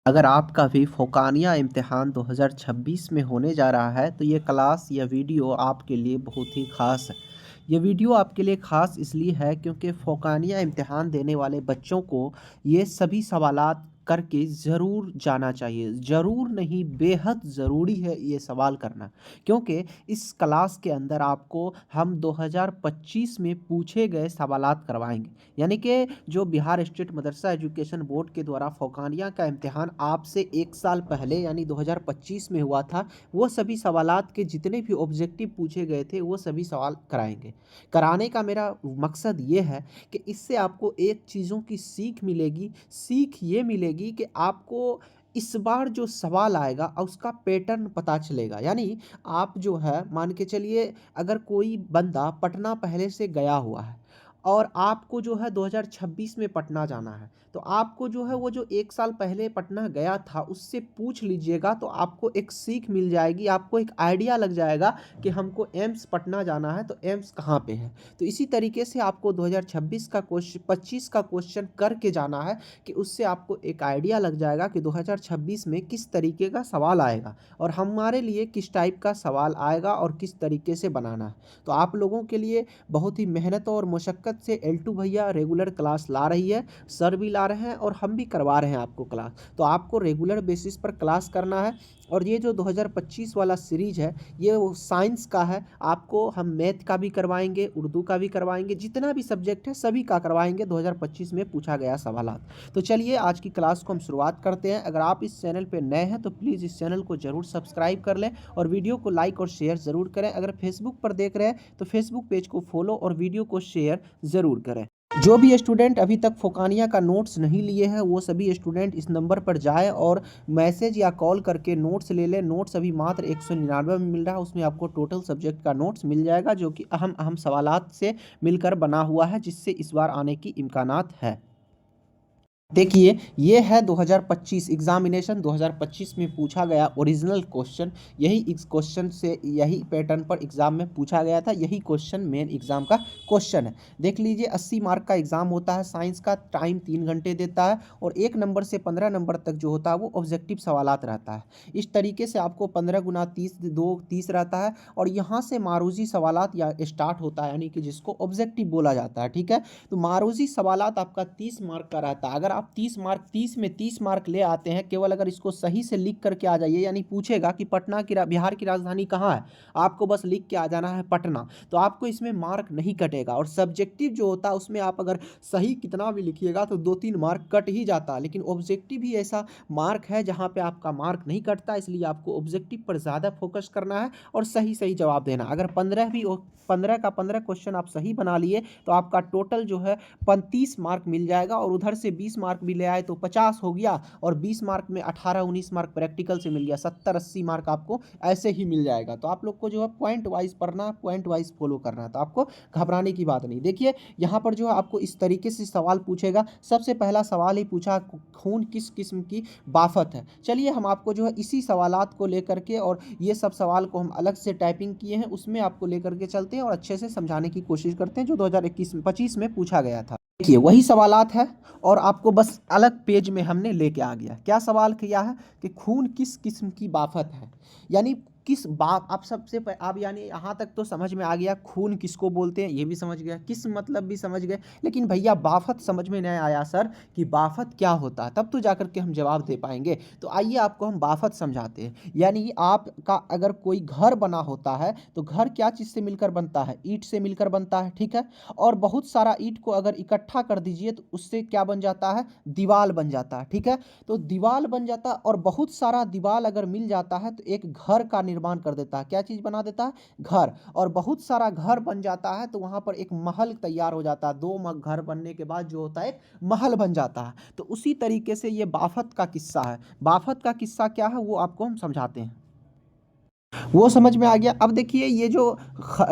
अगर आपका भी फ़ोकानिया इम्तिहान 2026 में होने जा रहा है तो ये क्लास या वीडियो आपके लिए बहुत ही ख़ास है। ये वीडियो आपके लिए ख़ास इसलिए है क्योंकि फ़ोकानिया इम्तिहान देने वाले बच्चों को ये सभी सवालात करके ज़रूर जाना चाहिए। ज़रूर नहीं, बेहद ज़रूरी है ये सवाल करना, क्योंकि इस क्लास के अंदर आपको हम 2025 में पूछे गए सवालात करवाएंगे। यानी कि जो बिहार स्टेट मदरसा एजुकेशन बोर्ड के द्वारा फ़ोकानिया का इम्तिहान आपसे 1 साल पहले यानी 2025 में हुआ था, वो सभी सवालात के जितने भी ऑब्जेक्टिव पूछे गए थे वो सभी सवाल कराएंगे। कराने का मेरा मकसद ये है कि इससे आपको एक चीज़ों की सीख मिलेगी। सीख ये मिलेगी कि आपको इस बार जो सवाल आएगा उसका पैटर्न पता चलेगा। यानी आप जो है मान के चलिए, अगर कोई बंदा पटना पहले से गया हुआ है और आपको जो है 2026 में पटना जाना है, तो आपको जो है वो जो 1 साल पहले पटना गया था उससे पूछ लीजिएगा, तो आपको एक सीख मिल जाएगी, आपको एक आइडिया लग जाएगा कि हमको एम्स पटना जाना है तो एम्स कहाँ पे है। तो इसी तरीके से आपको 2026 का क्वेश्चन 25 का क्वेश्चन करके जाना है कि उससे आपको एक आइडिया लग जाएगा कि 2026 में किस तरीके का सवाल आएगा और हमारे लिए किस टाइप का सवाल आएगा और किस तरीके से बनाना है। तो आप लोगों के लिए बहुत ही मेहनत और मशक्क़त से L2 भैया रेगुलर क्लास ला रही है, सर भी ला रहे हैं और हम भी करवा रहे हैं आपको क्लास। तो आपको रेगुलर बेसिस पर क्लास करना है। और ये जो 2025 वाला सीरीज है ये वो साइंस का है। आपको हम मैथ का भी करवाएंगे, उर्दू का भी करवाएंगे, जितना भी सब्जेक्ट है सभी का करवाएंगे 2025 में पूछा गया सवालात। तो चलिए आज की क्लास को हम शुरुआत करते हैं। अगर आप इस चैनल पर नए हैं तो प्लीज़ इस चैनल को ज़रूर सब्सक्राइब कर लें और वीडियो को लाइक और शेयर ज़रूर करें। अगर फेसबुक पर देख रहे हैं तो फेसबुक पेज को फॉलो और वीडियो को शेयर ज़रूर करें। जो भी स्टूडेंट अभी तक फ़ोकानिया का नोट्स नहीं लिए हैं वो सभी स्टूडेंट इस नंबर पर जाएं और मैसेज या कॉल करके नोट्स ले लें। नोट्स अभी मात्र 199 में मिल रहा है, उसमें आपको टोटल सब्जेक्ट का नोट्स मिल जाएगा जो कि अहम अहम सवालात से मिलकर बना हुआ है, जिससे इस बार आने की इम्कानात है। देखिए ये है 2025 एग्जामिनेशन 2025 में पूछा गया ओरिजिनल क्वेश्चन। यही इस क्वेश्चन से यही पैटर्न पर एग्जाम में पूछा गया था, यही क्वेश्चन मेन एग्जाम का क्वेश्चन है। देख लीजिए 80 मार्क का एग्जाम होता है साइंस का, टाइम 3 घंटे देता है और 1 नंबर से 15 नंबर तक जो होता है वो ऑब्जेक्टिव सवालात रहता है। इस तरीके से आपको 15 गुना 30 2 30 रहता है और यहाँ से मारूजी सवालात या स्टार्ट होता है, यानी कि जिसको ऑब्जेक्टिव बोला जाता है। ठीक है, तो मारूजी सवालात आपका 30 मार्क का रहता है। अगर आप 30 में 30 मार्क ले आते हैं, केवल अगर इसको सही से लिख करके आ जाइए, यानी पूछेगा कि पटना की बिहार की राजधानी कहाँ है, आपको बस लिख के आ जाना है पटना, तो आपको इसमें मार्क नहीं कटेगा। और सब्जेक्टिव जो होता है उसमें आप अगर सही कितना भी लिखिएगा तो 2-3 मार्क कट ही जाता है, लेकिन ऑब्जेक्टिव ही ऐसा मार्क है जहाँ पे आपका मार्क नहीं कटता। इसलिए आपको ऑब्जेक्टिव पर ज़्यादा फोकस करना है और सही सही जवाब देना। अगर 15 का 15 क्वेश्चन आप सही बना लिए तो आपका टोटल जो है 35 मार्क मिल जाएगा और उधर से 20 मार्क भी ले आए तो 50 हो गया और 20 मार्क में 18-19 मार्क प्रैक्टिकल से मिल गया, 70-80 मार्क आपको ऐसे ही मिल जाएगा। तो आप लोग को जो है पॉइंट वाइज पढ़ना, पॉइंट वाइज फॉलो करना है, तो आपको घबराने की बात नहीं। देखिए यहाँ पर जो है आपको इस तरीके से सवाल पूछेगा। सबसे पहला सवाल ही पूछा, खून किस किस्म की बाफत है। चलिए हम आपको जो है इसी सवालात को लेकर के, और ये सब सवाल को हम अलग से टाइपिंग किए हैं उसमें आपको लेकर के चलते हैं और अच्छे से समझाने की कोशिश करते हैं जो 2021-25 में पूछा गया था। देखिए वही सवालात है और आपको बस अलग पेज में हमने लेके आ गया। क्या सवाल किया है कि खून किस किस्म की बाफत है, यानी किस बाप आप आप यानी यहाँ तक तो समझ में आ गया खून किसको बोलते हैं, ये भी समझ गया, किस मतलब भी समझ गए, लेकिन भैया बाफत समझ में नहीं आया सर कि बाफत क्या होता है, तब तो जाकर के हम जवाब दे पाएंगे। तो आइए आपको हम बाफत समझाते हैं। यानी आपका अगर कोई घर बना होता है तो घर क्या चीज़ से मिलकर बनता है, ईंट से मिलकर बनता है। ठीक है, और बहुत सारा ईंट को अगर इकट्ठा कर दीजिए तो उससे क्या बन जाता है, दीवार बन जाता है। ठीक है, तो दीवार बन जाता है और बहुत सारा दीवार अगर मिल जाता है तो एक घर का निर्माण कर देता है। क्या चीज़ बना देता है, घर। और बहुत सारा घर बन जाता है तो वहाँ पर एक महल तैयार हो जाता है। दो घर बनने के बाद जो होता है एक महल बन जाता है। तो उसी तरीके से ये बाफत का किस्सा है। बाफत का किस्सा क्या है वो आपको हम समझाते हैं। वो समझ में आ गया। अब देखिए ये जो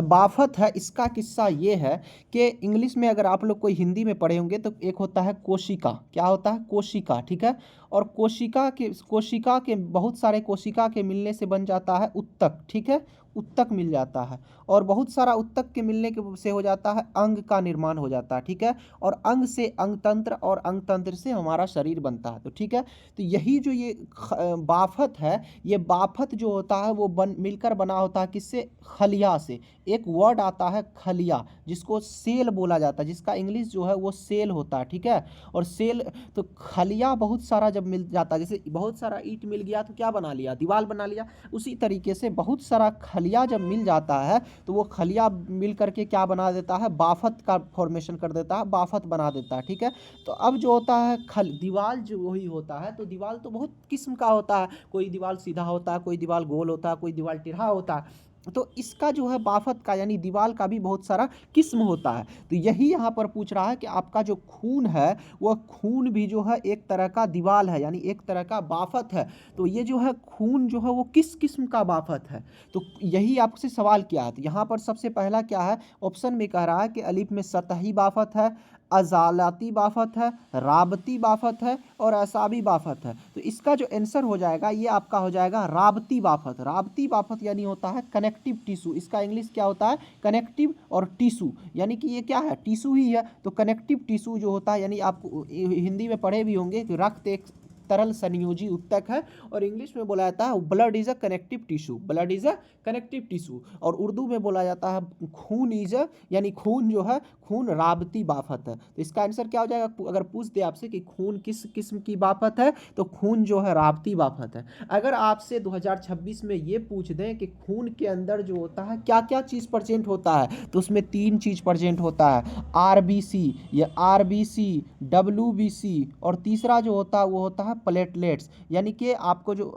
बाफत है इसका किस्सा ये है कि इंग्लिश में अगर आप लोग कोई हिंदी में पढ़े होंगे तो एक होता है कोशिका। क्या होता है, कोशिका। ठीक है, और कोशिका के बहुत सारे कोशिका के मिलने से बन जाता है उत्तक। ठीक है, उत्तक मिल जाता है, और बहुत सारा उत्तक के मिलने के से हो जाता है अंग का निर्माण हो जाता है, ठीक है। और अंग से अंग तंत्र, और अंग तंत्र से हमारा शरीर बनता है, तो ठीक है। तो यही जो ये बाफत है, ये बाफत जो होता है वो मिलकर बना होता है किससे? खलिया से। एक वर्ड आता है खलिया, जिसको सेल बोला जाता है, जिसका इंग्लिश जो है वो सेल होता है, ठीक है। और सेल, तो खलिया बहुत सारा जब मिल जाता है, जैसे बहुत सारा ईंट मिल गया तो क्या बना लिया? दीवार बना लिया। उसी तरीके से बहुत सारा खलिया जब मिल जाता है तो वो खलिया मिल करके क्या बना देता है? बाफत का फॉर्मेशन कर देता है, बाफत बना देता है, ठीक है। तो अब जो होता है दीवाल जो वही होता है, तो दीवाल तो बहुत किस्म का होता है, कोई दीवाल सीधा होता है, कोई दीवाल गोल होता है, कोई दीवाल टेढ़ा होता है। तो इसका जो है बाफत का यानी दीवाल का भी बहुत सारा किस्म होता है। तो यही यहाँ पर पूछ रहा है कि आपका जो खून है वह खून भी जो है एक तरह का दीवाल है, यानी एक तरह का बाफत है। तो ये जो है खून जो है वो किस किस्म का बाफत है? तो यही आपसे सवाल किया है। तो यहाँ पर सबसे पहला क्या है? ऑप्शन में कह रहा है कि अलिफ में सतही बाफत है, अजालाती बाफत है, राबती बाफत है, और असाबी बाफत है। तो इसका जो आंसर हो जाएगा ये आपका हो जाएगा राबती बाफत। राबती बाफत यानी होता है कनेक्टिव टिश्यू। इसका इंग्लिश क्या होता है? कनेक्टिव और टिश्यू, यानी कि ये क्या है? टिश्यू ही है। तो कनेक्टिव टिश्यू जो होता है, यानी आप हिंदी में पढ़े भी होंगे कि रक्त एक तरल संयोजी उत्तक है, और इंग्लिश में बोला जाता है blood is a connective tissue, blood is a connective tissue. और उर्दू में बोला जाता है खून इज अ, यानी खून जो है खून राबती बाफत है। तो इसका आंसर क्या हो जाएगा? अगर पूछ दे आपसे कि खून किस किस्म की बाफत है, तो खून जो है राबती बाफत है। अगर आपसे 2026 में ये पूछ दें कि खून के अंदर जो होता है क्या क्या चीज़ प्रेजेंट होता है, तो उसमें 3 चीज़ प्रेजेंट होता है, आरबीसी, ये आरबीसी, डब्ल्यूबीसी, और तीसरा जो होता है वो होता है प्लेटलेट्स। यानी कि आपको जो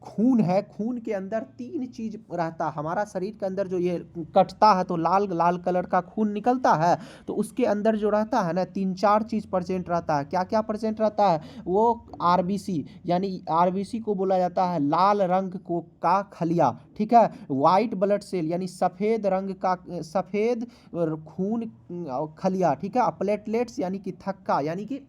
खून है, खून के अंदर 3 चीज रहता है। हमारा शरीर के अंदर जो ये कटता है तो लाल लाल कलर का खून निकलता है, तो उसके अंदर जो रहता है ना 3-4 चीज प्रेजेंट रहता है। क्या क्या प्रेजेंट रहता है? वो आरबीसी, यानी आरबीसी को बोला जाता है लाल रंग को का खलिया, ठीक है। वाइट ब्लड सेल यानी सफ़ेद रंग का सफ़ेद खून खलिया, ठीक है। प्लेटलेट्स यानी कि थक्का, यानी कि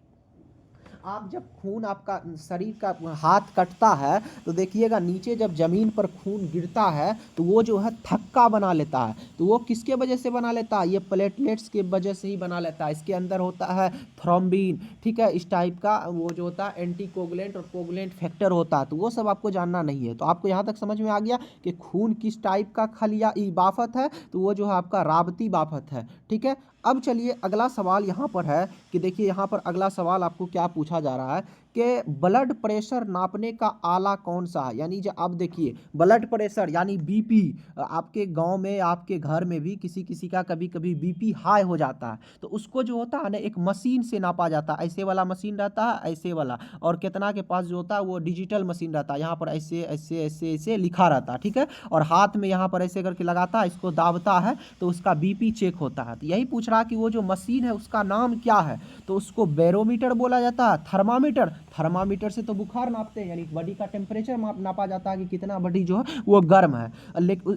आप जब खून आपका शरीर का हाथ कटता है तो देखिएगा नीचे जब ज़मीन पर खून गिरता है तो वो जो है थक्का बना लेता है। तो वो किसके वजह से बना लेता है? ये प्लेटलेट्स के वजह से ही बना लेता है। इसके अंदर होता है थ्रोम्बिन, ठीक है, इस टाइप का वो जो होता है एंटी कोगुलेंट और कोगुलेंट फैक्टर होता है। तो वो सब आपको जानना नहीं है। तो आपको यहाँ तक समझ में आ गया कि खून किस टाइप का खलिया बाफत है, तो वो जो है आपका राबती बाफत है, ठीक है। अब चलिए अगला सवाल यहाँ पर है कि देखिए यहाँ पर अगला सवाल आपको क्या पूछा जा रहा है कि ब्लड प्रेशर नापने का आला कौन सा है? यानी जो अब देखिए ब्लड प्रेशर यानी बीपी, आपके गांव में आपके घर में भी किसी किसी का कभी कभी बीपी हाई हो जाता है, तो उसको जो होता है ना एक मशीन से नापा जाता है। ऐसे वाला मशीन रहता है, ऐसे वाला, और कितना के पास जो होता है वो डिजिटल मशीन रहता है। यहाँ पर ऐसे ऐसे ऐसे ऐसे लिखा रहता है, ठीक है। और हाथ में यहाँ पर ऐसे करके लगाता है, इसको दाबता है तो उसका बीपी चेक होता है। तो यही पूछ रहा कि वो जो मशीन है उसका नाम क्या है? तो उसको बैरोमीटर बोला जाता है, थर्मामीटर, थर्मामीटर से तो बुखार नापते हैं, यानी बॉडी का टेम्परेचर नापा जाता है कि कितना बॉडी जो है वो गर्म है।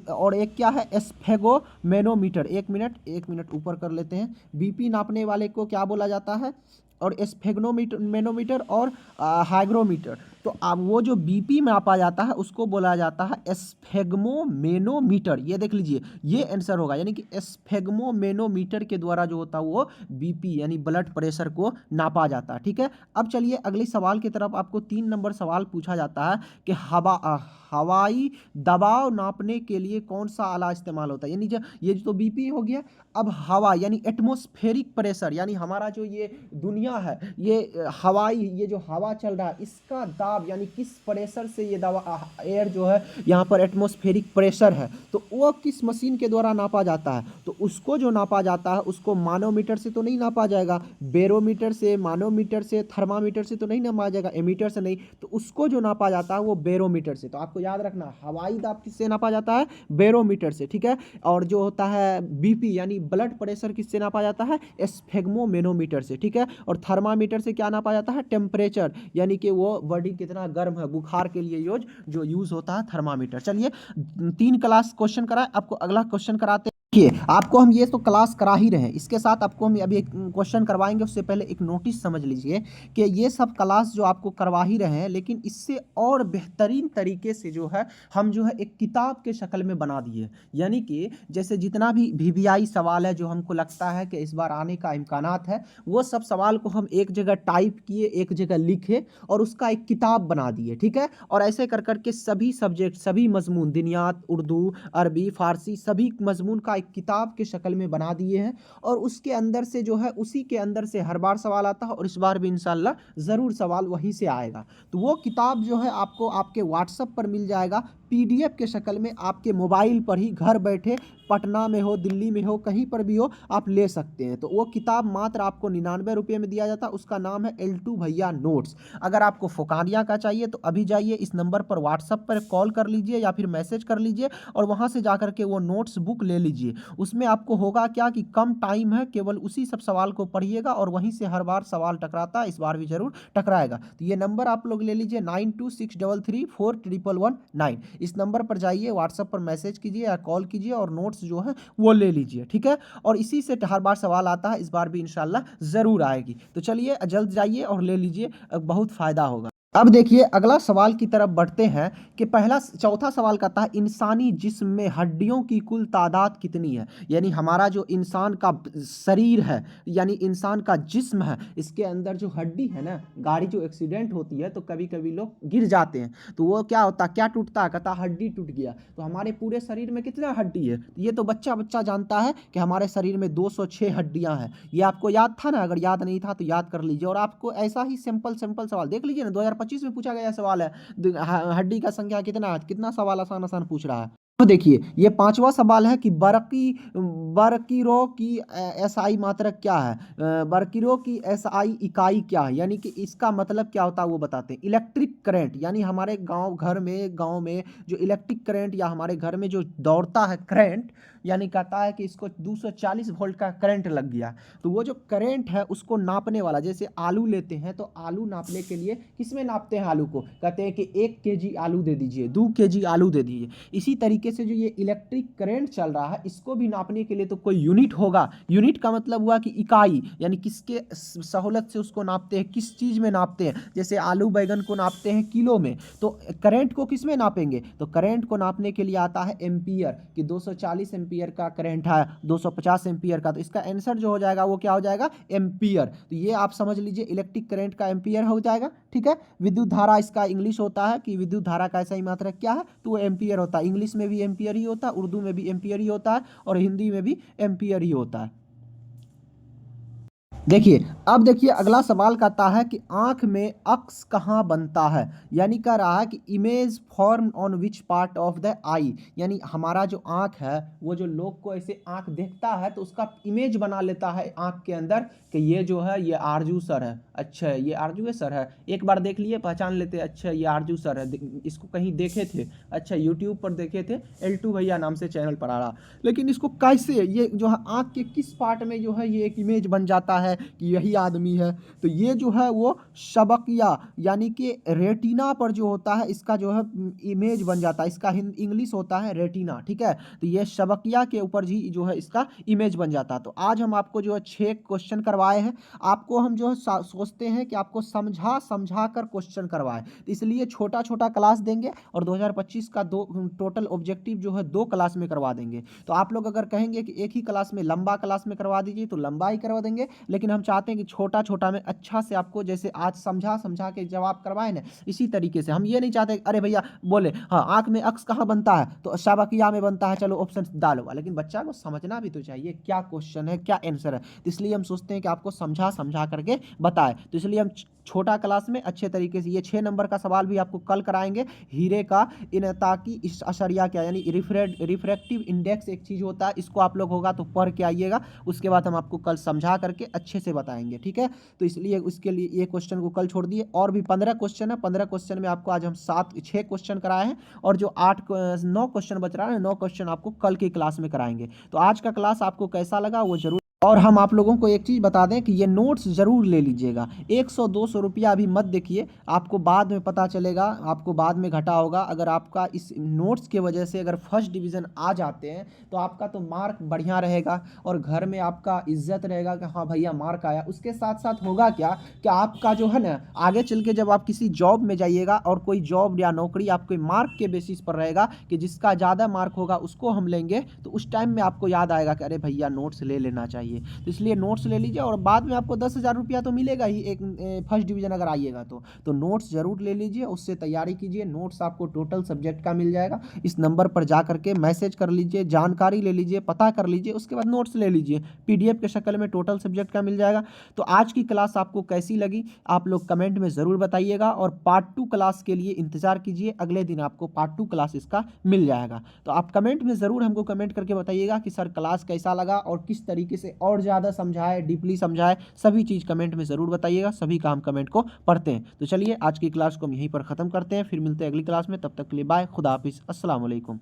और एक क्या है? स्फेगोमेनोमीटर। एक मिनट ऊपर कर लेते हैं। बीपी नापने वाले को क्या बोला जाता है? और स्फेग्नोमीटर मेनोमीटर और हाइग्रोमीटर। तो अब वो जो बीपी मापा जाता है उसको बोला जाता है स्फेग्मोमेनोमीटर। ये देख लीजिए, ये आंसर होगा, यानी कि स्फेग्मोमेनोमीटर के द्वारा जो होता है वो बीपी यानी ब्लड प्रेशर को नापा जाता है, ठीक है। अब चलिए अगले सवाल की तरफ। आपको 3 नंबर सवाल पूछा जाता है कि हवाई दबाव नापने के लिए कौन सा आला इस्तेमाल होता है? यानी जो ये तो बीपी हो गया। अब हवा यानी एटमॉस्फेरिक प्रेशर, यानी हमारा जो ये दुनिया है, ये हवाई, ये जो हवा चल रहा है इसका दाब, यानी किस प्रेशर से ये दवा एयर जो है यहाँ पर एटमॉस्फेरिक प्रेशर है, तो वो किस मशीन के द्वारा नापा जाता है? तो उसको जो नापा जाता है उसको मानोमीटर से तो नहीं नापा जाएगा, बैरोमीटर से, मानोमीटर से, थर्मामीटर से तो नहीं नापा जाएगा, एमीटर से नहीं। तो उसको जो नापा जाता है वो बैरोमीटर से। तो आपको याद रखना हवाई दाब किससे नापा जाता है? बैरोमीटर से, ठीक है। और जो होता है बीपी यानी ब्लड प्रेशर किससे नापा जाता है? स्फेग्मोमेनोमीटर से, ठीक है। और थर्मामीटर से क्या नापा जाता है? टेम्परेचर, यानी कि वो बॉडी कितना गर्म है, बुखार के लिए यूज होता है थर्मामीटर। चलिए 3 क्लास क्वेश्चन कराए, आपको अगला क्वेश्चन कराते हैं। देखिए, आपको हम ये तो क्लास करा ही रहे हैं, इसके साथ आपको हम अभी एक क्वेश्चन करवाएँगे, उससे पहले एक नोटिस समझ लीजिए कि ये सब क्लास जो आपको करवा ही रहे हैं, लेकिन इससे और बेहतरीन तरीके से जो है, हम जो है एक किताब के शक्ल में बना दिए। यानी कि जैसे जितना भी वीवीआई सवाल है, जो हमको लगता है कि इस बार आने का इम्कानात है, वो सब सवाल को हम एक जगह टाइप किए, एक जगह लिखे और उसका एक किताब बना दिए, ठीक है? और ऐसे कर के सभी सब्जेक्ट, सभी मज़मून, दिनियात, उर्दू, अरबी, फ़ारसी, सभी मज़मून का एक किताब के शक्ल में बना दिए हैं। और उसके अंदर से जो है, उसी के अंदर से हर बार सवाल आता है और इस बार भी इंशाल्लाह ज़रूर सवाल वहीं से आएगा। तो वो किताब जो है आपको आपके व्हाट्सएप पर मिल जाएगा, पीडीएफ के शक्ल में, आपके मोबाइल पर ही घर बैठे, पटना में हो, दिल्ली में हो, कहीं पर भी हो, आप ले सकते हैं। तो वो किताब मात्र आपको 99 रुपये में दिया जाता है। उसका नाम है L2 भैया नोट्स। अगर आपको फ़ोकानिया का चाहिए तो अभी जाइए, इस नंबर पर व्हाट्सएप पर कॉल कर लीजिए या फिर मैसेज कर लीजिए और वहाँ से जा कर के वो नोट्स बुक ले लीजिए। उसमें आपको होगा क्या कि कम टाइम है, केवल उसी सब सवाल को पढ़िएगा और वहीं से हर बार सवाल टकराता है, इस बार भी ज़रूर टकराएगा। तो ये नंबर आप लोग ले लीजिए, 9263341199। इस नंबर पर जाइए, व्हाट्सएप पर मैसेज कीजिए या कॉल कीजिए और नोट्स जो है वो ले लीजिए, ठीक है? और इसी से हर बार सवाल आता है, इस बार भी इंशाल्लाह ज़रूर आएगी। तो चलिए जल्द जाइए और ले लीजिए, बहुत फ़ायदा होगा। अब देखिए अगला सवाल की तरफ बढ़ते हैं कि चौथा सवाल कहता है, इंसानी जिस्म में हड्डियों की कुल तादाद कितनी है? यानी हमारा जो इंसान का शरीर है, यानी इंसान का जिस्म है, इसके अंदर जो हड्डी है ना, गाड़ी जो एक्सीडेंट होती है तो कभी कभी लोग गिर जाते हैं, तो वो क्या होता है, क्या टूटता है? कहता हड्डी टूट गया। तो हमारे पूरे शरीर में कितना हड्डी है? ये तो बच्चा बच्चा जानता है कि हमारे शरीर में 206 हड्डियां हैं। ये आपको याद था ना? अगर याद नहीं था तो याद कर लीजिए। और आपको ऐसा ही सिंपल सिंपल सवाल देख लीजिए ना, 2025 में पूछा गया सवाल है, हड्डी का संख्या कितना, कितना सवाल आसान आसान पूछ रहा है। तो देखिए ये पांचवा सवाल है कि बरकीरों की एसआई मात्रक क्या है? बरकीरों की एसआई इकाई क्या है? यानी कि इसका मतलब क्या होता है वो बताते हैं। इलेक्ट्रिक करंट, यानी हमारे गांव में जो इलेक्ट्रिक करंट या हमारे घर में जो दौड़ता है करंट, यानी कहता है कि इसको 240 वोल्ट का करंट लग गया, तो वो जो करंट है उसको नापने वाला, जैसे आलू लेते हैं तो आलू नापने के लिए किसमें नापते हैं आलू को? कहते हैं कि 1 केजी आलू दे दीजिए, 2 केजी आलू दे दीजिए। इसी तरीके से जो ये इलेक्ट्रिक करंट चल रहा है, इसको भी नापने के लिए तो कोई यूनिट होगा। यूनिट का मतलब हुआ कि इकाई, यानी किसके सहूलत से उसको नापते हैं, किस चीज़ में नापते हैं। जैसे आलू बैगन को नापते हैं किलो में, तो करंट को किस में नापेंगे? तो करंट को नापने के लिए आता है एम्पियर, कि 240 एम्पियर का करंट है, 250 एम्पियर का, तो इसका आंसर जो हो जाएगा वो क्या हो जाएगा? एम्पियर। तो ये आप समझ लीजिए, इलेक्ट्रिक करंट का एम्पियर हो जाएगा, ठीक है? विद्युत धारा इसका इंग्लिश होता है कि विद्युत धारा का ऐसा ही मात्रक क्या है, तो वो एम्पियर होता है। इंग्लिश में भी एम्पियर ही होता है, उर्दू में भी एम्पियर ही होता है और हिंदी में भी एम्पियर ही होता है। देखिए अब देखिए अगला सवाल कहता है कि आंख में अक्स कहाँ बनता है? यानी कह रहा है कि image form on which part of the eye, यानी हमारा जो आंख है, वो जो लोग को ऐसे आंख देखता है तो उसका इमेज बना लेता है आंख के अंदर कि ये जो है ये आरजू सर है, अच्छा ये आरजू सर है। एक बार देख लिए पहचान लेते, अच्छा ये आरजू सर है, इसको कहीं देखे थे, अच्छा यूट्यूब पर देखे थे, L2 भैया नाम से चैनल पर आ रहा। लेकिन इसको कैसे, ये जो है आंख के किस पार्ट में जो है ये एक इमेज बन जाता है कि यही आदमी है? तो ये जो है वो शबकिया, यानी कि रेटिना पर जो होता है इसका जो है इमेज बन जाता है। इसका इंग्लिश होता है रेटिना, ठीक है? तो ये शबकिया के ऊपर ही जो है इसका इमेज बन जाता है। तो आज हम आपको जो है 6 क्वेश्चन करवाए हैं। आपको हम जो है सोचते हैं कि आपको समझा कर क्वेश्चन करवाए, तो इसलिए छोटा छोटा क्लास देंगे और 2025 का टोटल ऑब्जेक्टिव जो है 2 क्लास में करवा देंगे। तो आप लोग अगर कहेंगे कि एक ही क्लास में लंबा क्लास में करवा दीजिए तो लंबा ही करवा देंगे, लेकिन हम चाहते हैं कि छोटा छोटा में अच्छा से आपको, जैसे आज समझा के जवाब करवाए ना, इसी तरीके से। हम ये नहीं चाहते अरे भैया बोले हाँ आंख में अक्स कहाँ बनता है, तो शाबकिया में बनता है, चलो ऑप्शन डालो, लेकिन बच्चा को समझना भी तो चाहिए क्या क्वेश्चन है, क्या आंसर है। तो इसलिए हम सोचते हैं कि आपको समझा करके बताए, तो इसलिए हम छोटा क्लास में अच्छे तरीके से ये 6 नंबर का सवाल भी आपको कल कराएंगे। हीरे का इनताकी अशरिया क्या, यानी रिफ्रैक्टिव इंडेक्स एक चीज़ होता है, इसको आप लोग होगा तो पढ़ के आइएगा, उसके बाद हम आपको कल समझा करके अच्छे से बताएंगे, ठीक है? तो इसलिए उसके लिए ये क्वेश्चन को कल छोड़ दिए। और भी 15 क्वेश्चन है, 15 क्वेश्चन में आपको आज हम 6 क्वेश्चन कराए हैं और जो 9 क्वेश्चन बच रहा है, 9 क्वेश्चन आपको कल की क्लास में कराएंगे। तो आज का क्लास आपको कैसा लगा वो जरूर और हम आप लोगों को एक चीज़ बता दें कि ये नोट्स ज़रूर ले लीजिएगा। 100-200 रुपया अभी मत देखिए, आपको बाद में पता चलेगा, आपको बाद में घाटा होगा। अगर आपका इस नोट्स की वजह से अगर फर्स्ट डिवीज़न आ जाते हैं तो आपका तो मार्क बढ़िया रहेगा और घर में आपका इज्जत रहेगा कि हाँ भैया मार्क आया। उसके साथ साथ होगा क्या कि आपका जो है ना आगे चल के जब आप किसी जॉब में जाइएगा और कोई जॉब या नौकरी आपके मार्क के बेसिस पर रहेगा कि जिसका ज़्यादा मार्क होगा उसको हम लेंगे, तो उस टाइम में आपको याद आएगा कि अरे भैया नोट्स ले लेना चाहिए। तो इसलिए नोट्स ले लीजिए और बाद में आपको 10,000 रुपया तो मिलेगा ही एक फर्स्ट डिवीज़न अगर आइएगा तो नोट्स ज़रूर ले लीजिए, उससे तैयारी कीजिए। नोट्स आपको टोटल सब्जेक्ट का मिल जाएगा। इस नंबर पर जा करके मैसेज कर लीजिए, जानकारी ले लीजिए, पता कर लीजिए, उसके बाद नोट्स ले लीजिए। PDF के शक्ल में टोटल सब्जेक्ट का मिल जाएगा। तो आज की क्लास आपको कैसी लगी आप लोग कमेंट में ज़रूर बताइएगा और पार्ट 2 क्लास के लिए इंतज़ार कीजिए। अगले दिन आपको पार्ट 2 क्लास इसका मिल जाएगा। तो आप कमेंट में ज़रूर हमको कमेंट करके बताइएगा कि सर क्लास कैसा लगा और किस तरीके से और ज़्यादा समझाए, डीपली समझाए, सभी चीज़ कमेंट में ज़रूर बताइएगा। सभी का हम कमेंट को पढ़ते हैं। तो चलिए आज की क्लास को हम यहीं पर ख़त्म करते हैं, फिर मिलते हैं अगली क्लास में। तब तक के लिए बाय, खुदा हाफिज़, अस्सलाम वालेकुम।